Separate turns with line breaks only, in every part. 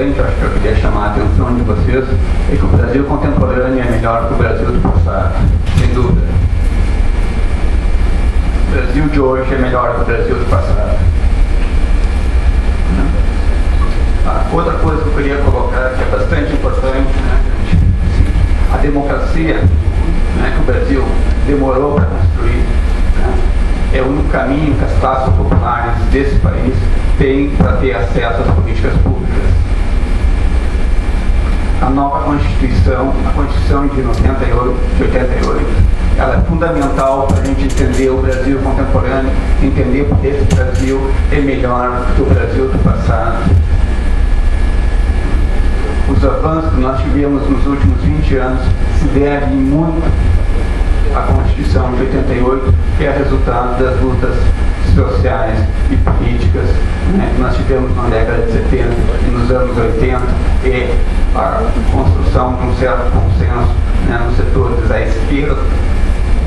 importante, acho que eu queria chamar a atenção de vocês, é que o Brasil contemporâneo é melhor que o Brasil do passado, sem dúvida. O Brasil de hoje é melhor que o Brasil do passado. Outra coisa que eu queria colocar, que é bastante importante, a democracia, que o Brasil demorou para construir, é o único caminho que as classes populares desse país têm para ter acesso às políticas públicas. A nova Constituição, a Constituição de 88, ela é fundamental para a gente entender o Brasil contemporâneo, entender porque esse Brasil é melhor que o Brasil do passado. Os avanços que nós tivemos nos últimos 20 anos se devem muito à Constituição de 88, que é resultado das lutas sociais e políticas que nós tivemos na década de 70 e nos anos 80, e a construção de um certo consenso nos setores da esquerda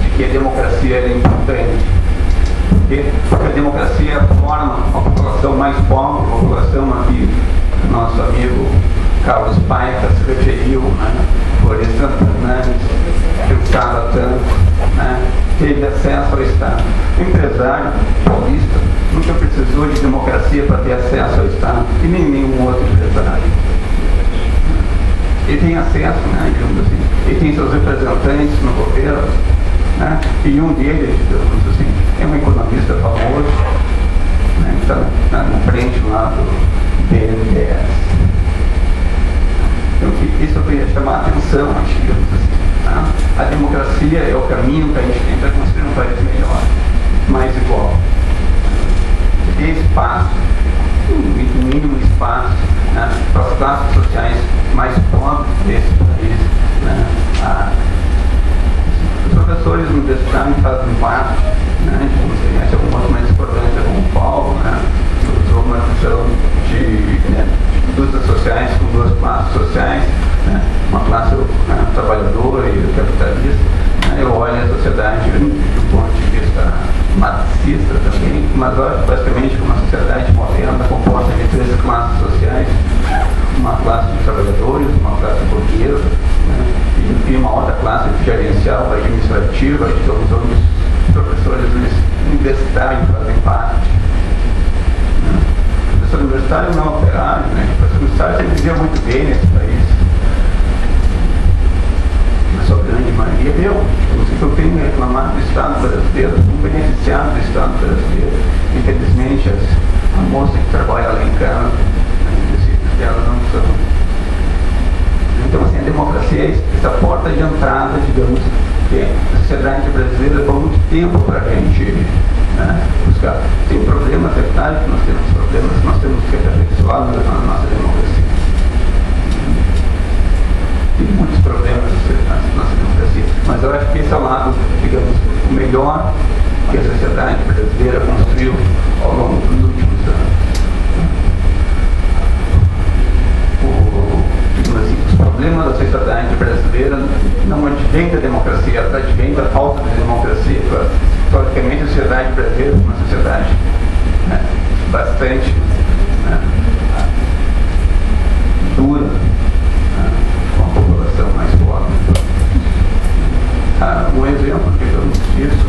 de que a democracia é importante. Porque a democracia forma uma população mais pobre, uma população a que nosso amigo Carlos Paiva se referiu, Florestan Fernandes, que lutava tanto, teve acesso ao Estado. O empresário paulista nunca precisou de democracia para ter acesso ao Estado, e nem nenhum outro empresário. Ele tem acesso, digamos assim, ele tem seus representantes no governo, e um deles, digamos assim, é um economista famoso, que está na frente lá do BNDES. Então, isso eu queria chamar a atenção, digamos assim. A democracia é o caminho que a gente tem para construir um país melhor, mais igual. Ter espaço, um mínimo espaço, para as classes sociais mais pobres desse país. Os professores universitários fazem parte, de algumas mais importantes, como o Paulo, usou uma visão de lutas sociais com duas classes sociais, uma classe trabalhadora e capitalista. Eu olho a sociedade do ponto de vista marxista também, mas olho basicamente como uma sociedade moderna composta de três classes sociais: uma classe de trabalhadores, uma classe burguesa, e uma outra classe gerencial, administrativa, digamos, onde os professores universitários fazem parte. O professor universitário não é operário, o professor universitário sempre vivia muito bem nesse país. A sua grande maioria deu. Não sei que eu tenho reclamado do Estado brasileiro, um beneficiado do Estado brasileiro. Infelizmente, a moça que trabalha lá em casa, elas não são. Então, assim, a democracia é essa porta de entrada, digamos, que a sociedade brasileira levou muito tempo para a gente buscar. Tem problemas, é verdade que nós temos problemas, nós temos que aperfeiçoar na nossa democracia. Tem muitos problemas na nossa democracia, mas eu acho que esse é o lado, digamos, o melhor que a sociedade brasileira construiu ao longo dos últimos anos. Os problemas da sociedade brasileira não advêm da democracia, ela advém da falta de democracia. Historicamente, a sociedade brasileira é uma sociedade bastante dura, com a população mais pobre. Um exemplo, digamos, disso,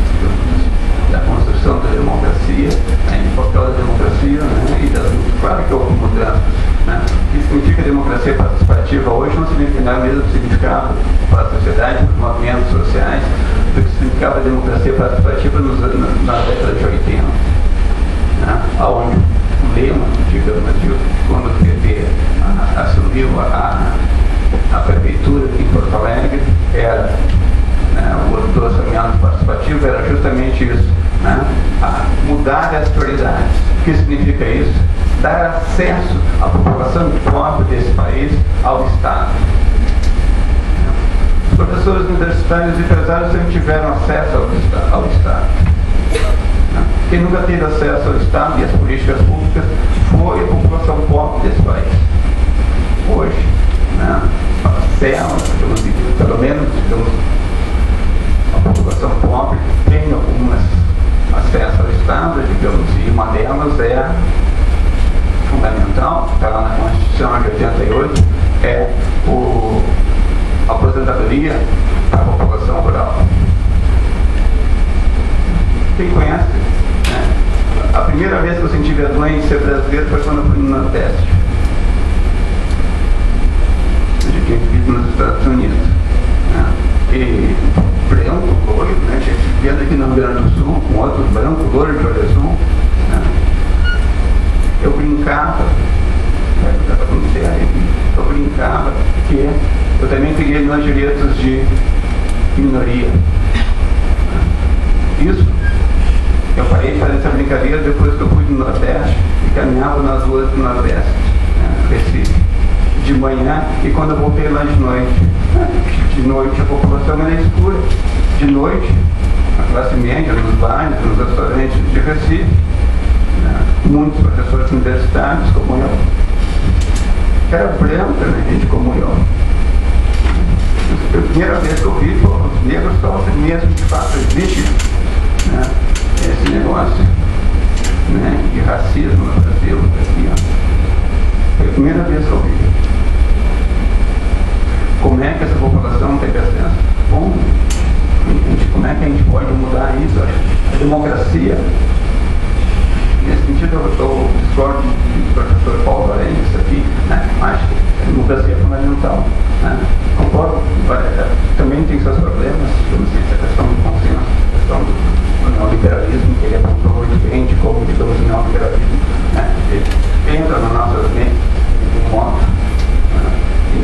da construção da democracia, do papel da democracia e das lutas. Claro que houve mudanças. O que significa democracia participativa hoje não significa o mesmo significado para a sociedade, para os movimentos sociais, do que significava a democracia participativa na década de 80, onde o lema, digamos, quando o PT assumiu a prefeitura em Porto Alegre, era o orçamento participativo, era justamente isso, mudar as prioridades. O que significa isso? Dar acesso à população pobre desse país ao Estado. Os professores universitários e empresários sempre tiveram acesso ao Estado. Quem nunca teve acesso ao Estado e às políticas públicas foi a população pobre desse país. Hoje, parcela, pelo menos, a população pobre tem algumas acesso ao Estado, digamos, e uma delas é fundamental, está lá na Constituição de 88, 88 é a aposentadoria para a população rural. Quem conhece? Né? A primeira vez que eu senti vergonha de ser brasileiro foi quando eu fui no Nordeste, de quem vive nos Estados Unidos. Né? E branco, loiro, né? Tinha vendo aqui no Rio Grande do Sul, com outros brancos, loiro de olho azul. Né? Eu brincava, que eu também queria meus direitos de minoria. Isso, eu parei de fazer essa brincadeira depois que eu fui do Nordeste e caminhava nas ruas do Nordeste, Recife, de manhã, e quando eu voltei lá de noite a população era escura. De noite, a classe média, nos bares, nos restaurantes de Recife, muitos professores universitários como eu, era branca, né, gente como eu. A primeira vez que eu vi, os negros sofrem mesmo, de fato, existe, né, esse negócio, né, de racismo no Brasil, aqui, ó. Foi a primeira vez que eu vi. Como é que essa população tem acesso? Bom, como é que a gente pode mudar isso? A democracia, nesse sentido, eu discordo do professor Paulo Arantes aqui, né? Acho que a democracia é fundamental. Né? Concordo, também tem seus problemas, como se essa questão do consenso, a questão do neoliberalismo, que ele apontou muito bem de como digamos o neoliberalismo, né? Ele entra nas nossas mentes de um modo, né? E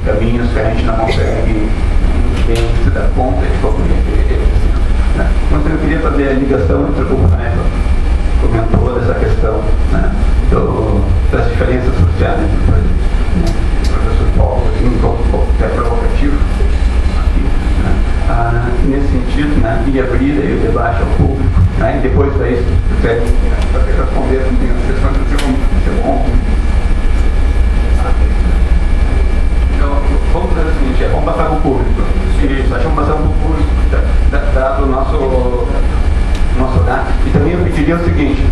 caminhos que a gente não consegue bem se dar conta de como ele né? Mas eu queria fazer a ligação entre o Paiva comentou dessa questão, né, das diferenças sociais, né? O professor Paulo, que é provocativo aqui, né? Nesse sentido, né, e abrir aí o debate ao público, né, e depois daí, se quiser responder as questões do seu ombro. Então, vamos fazer o seguinte, vamos passar para o público. Isso, vamos passar para o público, dado o nosso horário. E também eu pediria o seguinte,